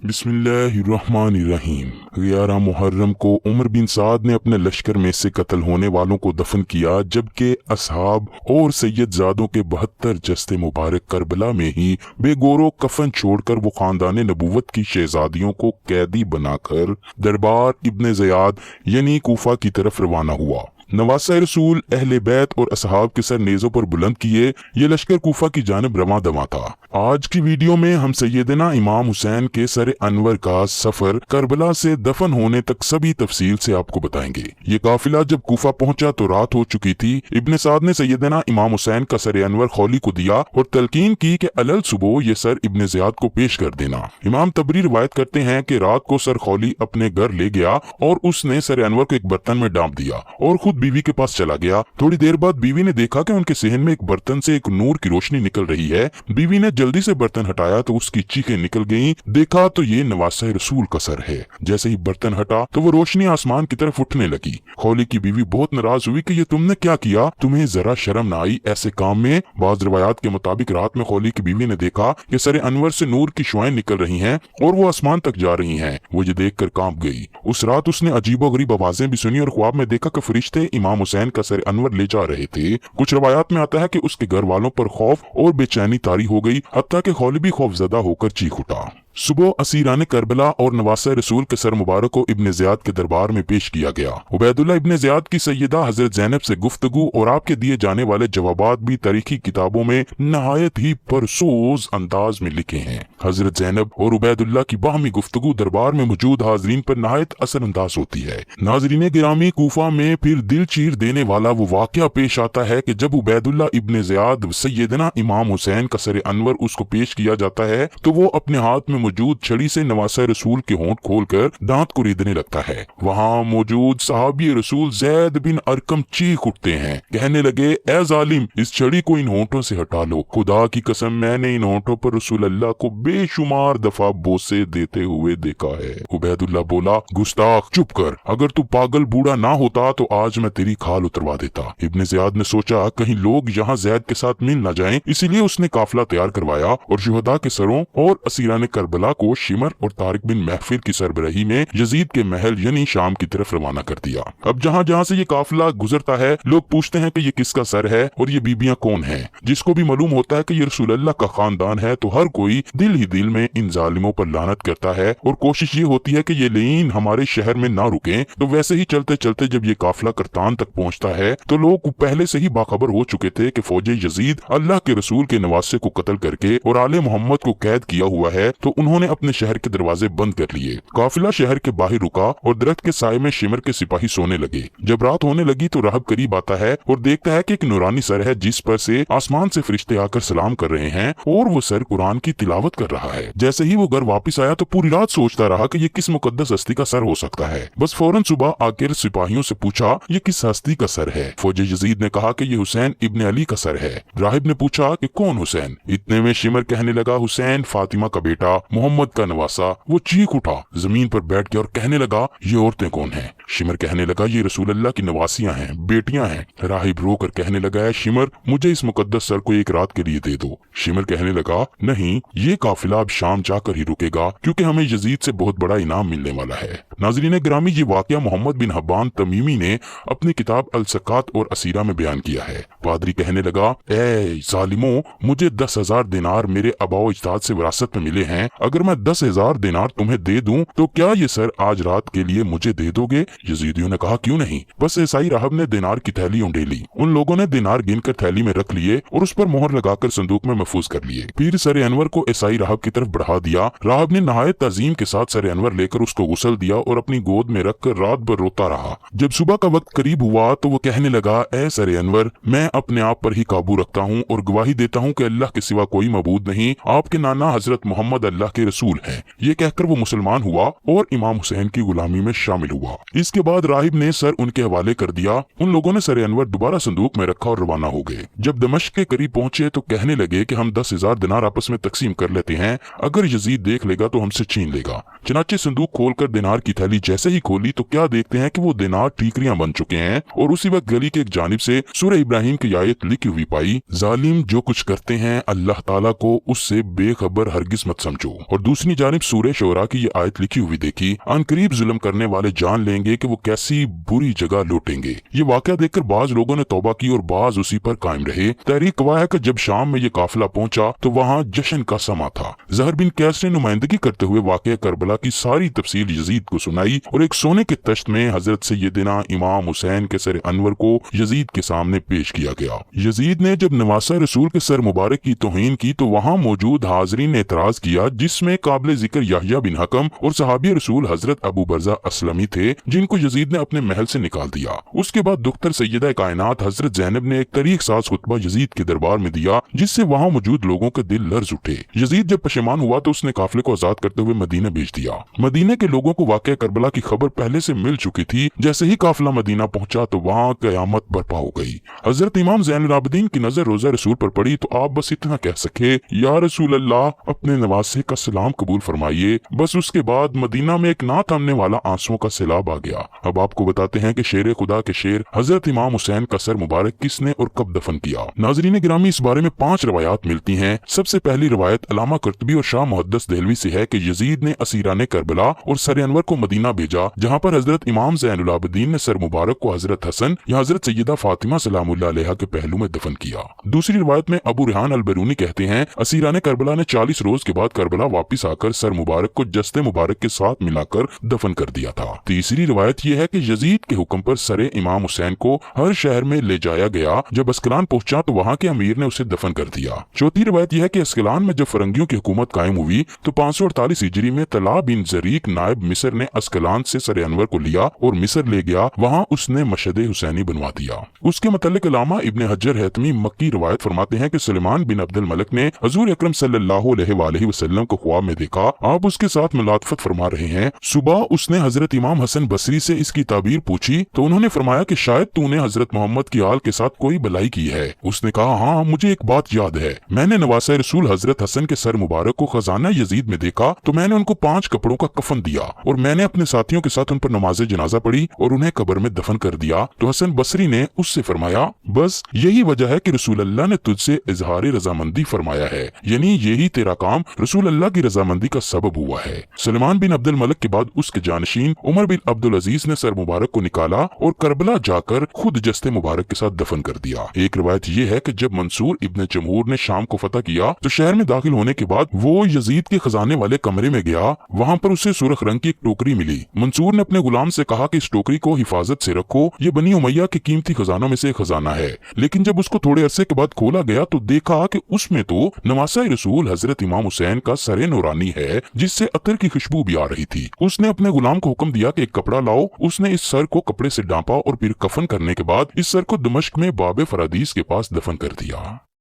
बिस्मिल्लाहिर्रहमानिर्रहीम। 11 मुहर्रम को उमर बिन साद ने अपने लश्कर में से कत्ल होने वालों को दफन किया, जबकि असहाब और सैयदजादों के 72 जस्ते मुबारक करबला में ही बेगोरो कफन छोड़कर वो खानदान नबूवत की शहजादियों को कैदी बनाकर दरबार इब्ने ज़ियाद यानी कूफा की तरफ रवाना हुआ। नवासा रसूल, अहले बैत और असहाब के सर नेज़ों पर बुलंद किए ये लश्कर कूफा की जानिब रवां दवा था। आज की वीडियो में हम सैयदना इमाम हुसैन के सर अनवर का सफर करबला से दफन होने तक सभी तफसील से आपको बताएंगे। ये काफिला जब कूफा पहुंचा तो रात हो चुकी थी। इब्ने साद ने सैयदना इमाम हुसैन का सर अनवर खौली को दिया और तलकीन की कि अलल सुबह ये सर इब्ने ज़ियाद को पेश कर देना। इमाम तबरी रिवायत करते हैं कि रात को सर खौली अपने घर ले गया और उसने सर अनवर को एक बर्तन में डांप दिया और खुद बीवी के पास चला गया। थोड़ी देर बाद बीवी ने देखा कि उनके सेहन में एक बर्तन से एक नूर की रोशनी निकल रही है। बीवी ने जल्दी से बर्तन हटाया तो उसकी चीखें निकल गईं। देखा तो ये नवासा रसूल का सर है। जैसे ही बर्तन हटा तो वो रोशनी आसमान की तरफ उठने लगी। खौली की बीवी बहुत नाराज हुई कि ये तुमने क्या किया, तुम्हें जरा शर्म न आई ऐसे काम में। बाज रिवायात के मुताबिक रात में खौली की बीवी ने देखा कि सर अनवर से नूर की शुआएं निकल रही हैं और वो आसमान तक जा रही हैं। वो ये देख कर कांप गई। उस रात उसने अजीबोगरीब आवाजें भी सुनी और ख्वाब में देखा कि फरिश्ते इमाम हुसैन का सर अनवर ले जा रहे थे। कुछ रवायात में आता है कि उसके घर वालों पर खौफ और बेचैनी तारी हो गई, हत्ता कि खौली भी खौफजदा होकर चीख उठा। सुबह असीरान करबला और नवासा रसूल के सर मुबारक को इब्ने ज़ियाद के दरबार में पेश किया गया। उबैदुल्लाह इब्ने ज़ियाद की सैयदा हजरत ज़ैनब से गुफ्तगू और आपके दिए जाने वाले जवाबात भी तारीखी किताबों में नहायत ही परसोज अंदाज में लिखे हैं। हजरत ज़ैनब और उबैदुल्लाह की बाहमी गुफ्तगू दरबार में मौजूद हाजरीन पर नहायत असर अंदाज होती है। नाजरीन गिरामी, कूफा में फिर दिल चीर देने वाला वो वाकया पेश आता है कि जब उबैदुल्लाह इब्ने ज़ियाद सैयदना इमाम हुसैन का सर अनवर उसको पेश किया जाता है तो वो अपने हाथ में मौजूद छड़ी से नवासा रसूल के होंठ खोलकर दांत को रीदने लगता है। वहाँ मौजूद सहाबी रसूल ज़ैद बिन अरकम चीख उठते हैं, कहने लगे, ए जालिम, इस छड़ी को इन होंठों से हटा लो। खुदा की कसम, मैंने इन होंठों पर रसूल अल्लाह को बेशुमार दफा बोसे देते हुए देखा है। उबैदुल्लाह बोला, गुस्ताख, चुप कर। अगर तू पागल बूढ़ा ना होता तो आज मैं तेरी खाल उतरवा देता। इब्ने ज़ियाद ने सोचा कहीं लोग यहाँ ज़ैद के साथ मिल न जाएं, इसीलिए उसने काफिला तैयार करवाया और शुहदा के सरों और असीरान करबला को शिमर और तारिक बिन महफिल की सरबराही में यजीद के महल यानी शाम की तरफ रवाना कर दिया। अब जहाँ जहाँ से ये काफिला गुजरता है लोग पूछते हैं कि ये किसका सर है और ये बीबियां कौन हैं। जिसको भी मालूम होता है कि ये रसूल अल्लाह का खानदान है तो हर कोई दिल ही दिल में इन जालिमों पर लानत करता है और कोशिश ये होती है कि ये लेन हमारे शहर में ना रुके। तो वैसे ही चलते चलते जब ये काफिला करतान तक पहुँचता है तो लोग पहले से ही बाखबर हो चुके थे कि फौजे यजीद अल्लाह के रसूल के नवासे को कत्ल करके और आले मोहम्मद को कैद किया हुआ है। तो उन्होंने अपने शहर के दरवाजे बंद कर लिए। काफिला शहर के बाहर रुका और दरख्त के साए में शिमर के सिपाही सोने लगे। जब रात होने लगी तो राहब करीब आता है और देखता है कि एक नूरानी सर है जिस पर से आसमान से फरिश्ते आकर सलाम कर रहे हैं और वो सर कुरान की तिलावत कर रहा है। जैसे ही वो घर वापस आया तो पूरी रात सोचता रहा कि ये किस मुकद्दस हस्ती का सर हो सकता है। बस फौरन सुबह आकर सिपाहियों से पूछा, ये किस हस्ती का सर है। फौजी यजीद ने कहा कि ये हुसैन इब्ने अली का सर है। राहिब ने पूछा कि कौन हुसैन। इतने में शिमर कहने लगा, हुसैन फातिमा का बेटा, मोहम्मद का नवासा। वो चीख उठा, जमीन पर बैठ गया और कहने लगा, ये औरतें कौन हैं। शिमर कहने लगा, ये रसूल अल्लाह की नवासियां हैं, बेटियां हैं। राहिब रो कर कहने लगा, है शिमर, मुझे इस मुकद्दस सर को एक रात के लिए दे दो। शिमर कहने लगा, नहीं, ये काफिला अब शाम जाकर ही रुकेगा क्योंकि हमें यजीद से बहुत बड़ा इनाम मिलने वाला है। नाज़रीन गिरामी, ये वाकया मोहम्मद बिन हब्बान तमीमी ने अपनी किताब अल सकात और असीरा में बयान किया है। पादरी कहने लगा, ए जालिमों, मुझे 10,000 दिनार मेरे आबाओ अजदाद से विरासत में मिले हैं। अगर मैं 10,000 दिनार तुम्हें दे दूं तो क्या ये सर आज रात के लिए मुझे दे दोगे। यजीदियों ने कहा, क्यों नहीं। बस ईसाई राहब ने दिनार की थैली उंडेली। उन लोगों ने दिनार गिनकर थैली में रख लिए और उस पर मोहर लगाकर संदूक में महफूज कर लिए। फिर सर अनवर को ईसाई राहब की तरफ बढ़ा दिया। राहब ने नहायत ताजीम के साथ सर अनवर लेकर उसको गुसल दिया और अपनी गोद में रखकर रात भर रोता रहा। जब सुबह का वक्त करीब हुआ तो वो कहने लगा, ए सर अनवर, मैं अपने आप पर ही काबू रखता हूँ और गवाही देता हूँ कि अल्लाह के सिवा कोई मबूद नहीं। आपके नाना हजरत मोहम्मद अल्लाह के रसूल हैं। ये कहकर वो मुसलमान हुआ और इमाम हुसैन की गुलामी में शामिल हुआ। इसके बाद राहिब ने सर उनके हवाले कर दिया। उन लोगों ने सर अनवर दोबारा संदूक में रखा और रवाना हो गए। जब दमिश्क के करीब पहुंचे तो कहने लगे कि हम 10,000 दिनार आपस में तकसीम कर लेते हैं, अगर यजीद देख लेगा तो हमसे छीन लेगा। चनाचे संदूक खोलकर दिनार की थैली जैसे ही खोली तो क्या देखते हैं कि वो दिनार ठीकरियां बन चुके हैं और उसी वक्त गली के एक जानिब से सूरह इब्राहिम की आयत लिखी हुई पाई, जालिम जो कुछ करते हैं अल्लाह ताला को उससे बेखबर हरगिज मत समझो। और दूसरी जानिब सूरह शोरा की ये आयत लिखी हुई देखी, अनकरीब जुल्म करने वाले जान लेंगे कि वो कैसी बुरी जगह लौटेंगे। ये वाकया देखकर बाज लोगों ने तौबा की और बाज उसी पर कायम रहे। तहरीक गवाह है कि जब शाम में ये काफिला पहुंचा तो वहाँ जश्न का समा था। ज़हर बिन कैस ने नुमाइंदगी करते हुए वाकया करबला की सारी तफसील यजीद को सुनाई और एक सोने के तश्त में हजरत सैयदना इमाम हुसैन के सर अनवर को यजीद के सामने पेश किया गया। यजीद ने जब नवासा रसूल के सर मुबारक की तौहीन की तो वहाँ मौजूद हाजरीन ने एतराज किया, जिसमें काबिल जिक्र याहिया बिन हकम और सहाबी रसूल हजरत अबू बरजा असलमी थे, जिनको यजीद ने अपने महल से निकाल दिया। उसके बाद दुख्तर सैयदा कायनात हजरत ज़ैनब ने एक तरीक साज खुतबा यजीद के दरबार में दिया, जिससे वहाँ मौजूद लोगों के दिल लर्ज उठे। यजीद जब पशेमान हुआ तो उसने काफिले को आजाद करते हुए मदीना भेज दिया। मदीने के लोगों को वाकया करबला की खबर पहले से मिल चुकी थी। जैसे ही काफिला मदीना पहुंचा तो वहाँ कयामत बर्पा हो गई। हजरत इमाम ज़ैनुल आबिदीन की नजर रोजा रसूल पर पड़ी तो आप बस इतना कह सके, या रसूल अल्लाह अपने नवासे का सलाम कबूल फरमाइए। बस उसके बाद मदीना में एक ना थमने वाला आंसुओं का सैलाब आ गया। अब आपको बताते हैं कि शेर खुदा के शेर हजरत इमाम हुसैन का सर मुबारक किसने और कब दफन किया। नाजरीन गिरामी, इस बारे में 5 रवायात मिलती हैं। सबसे पहली रवायत अलामा कुर्तबी और शाह मुहद्दिस देहलवी से है कि यजीद ने असीराने करबला और सर अनवर को मदीना भेजा, जहाँ पर हजरत इमाम ज़ैनुल आबिदीन ने सर मुबारक को हजरत हसन या हजरत सैयदा फातिमा सलामुल्लाह अलैहा के पहलू में दफन किया। दूसरी रवायत में अबू रेहान अल बैरूनी कहते हैं, असीराने करबला ने 40 रोज के बाद करबला वापिस आकर सर मुबारक को जस्ते मुबारक के साथ मिलाकर दफन कर दिया था। तीसरी रवायत यह है कि यजीद के हुक्म पर सरे इमाम हुसैन को हर शहर में ले जाया गया। जब अस्कलान पहुंचा तो वहाँ के अमीर ने उसे दफन कर दिया। चौथी रवायत यह है कि अस्कलान में जब फरंगियों की हुकूमत कायम हुई तो 548 हिजरी में तला बिन जरीक नायब मिस्र ने अस्कलान से सर अनवर को लिया और मिस्र ले गया। वहाँ उसने मशहद हुसैनी बनवा दिया। उसके मुतालिक अल्लामा इब्ने हज्जर हैतमी मक्की रवायत फरमाते हैं कि सुलेमान बिन अब्दुल मलिक ने हजूर अकरम सल्लल्लाहु अलैहि वसल्लम को ख्वाब में देखा। आप उसके साथ मुलातफत फरमा रहे हैं। सुबह उसने हजरत इमाम हसन बसरी से इसकी ताबीर पूछी तो उन्होंने फरमाया कि शायद तूने हजरत मोहम्मद की आल के साथ कोई भलाई की है। उसने कहा, हाँ मुझे एक बात याद है, मैंने नवासा रसूल हजरत हसन के सर मुबारक को खजाना यजीद में देखा तो मैंने उनको 5 कपड़ों का कफन दिया और मैंने अपने साथियों के साथ उन पर नमाज जनाजा पढ़ी और उन्हें कब्र में दफन कर दिया। तो हसन बसरी ने उससे फरमाया, बस यही वजह है कि रसूल अल्लाह ने तुझसे इजहार रजामंदी फरमाया है, यानी यही तेरा काम रसूल अल्लाह की रजामंदी का सबब हुआ है। सुलेमान बिन अब्दुल मलिक के बाद उसके जानशीन उमर बिन अब्दुल अजीज ने सर मुबारक को निकाला और करबला जाकर खुद जस्ते मुबारक के साथ दफन कर दिया। एक रिवायत ये है कि जब मंसूर इब्ने जमहूर ने शाम को फतह किया तो शहर में दाखिल होने के बाद वो यजीद के खजाने वाले कमरे में गया। वहाँ पर उसे सुर्ख रंग की एक टोकरी मिली। मंसूर ने अपने गुलाम से कहा कि इस टोकरी को हिफाजत से रखो, ये बनी उमैया के कीमती खजानों में से एक खजाना है। लेकिन जब उसको थोड़े अरसे के बाद खोला गया तो देखा कि उसमें तो नवासा रसूल हजरत इमाम हुसैन का सरे नूरानी है, जिससे अतर की खुशबू भी आ रही थी। उसने अपने गुलाम को हुक्म दिया कि एक कपड़ा लाओ। उसने इस सर को कपड़े से ढांपा और फिर कफन करने के बाद इस सर को दमिश्क में बाबे फरादीस के पास दफन कर दिया।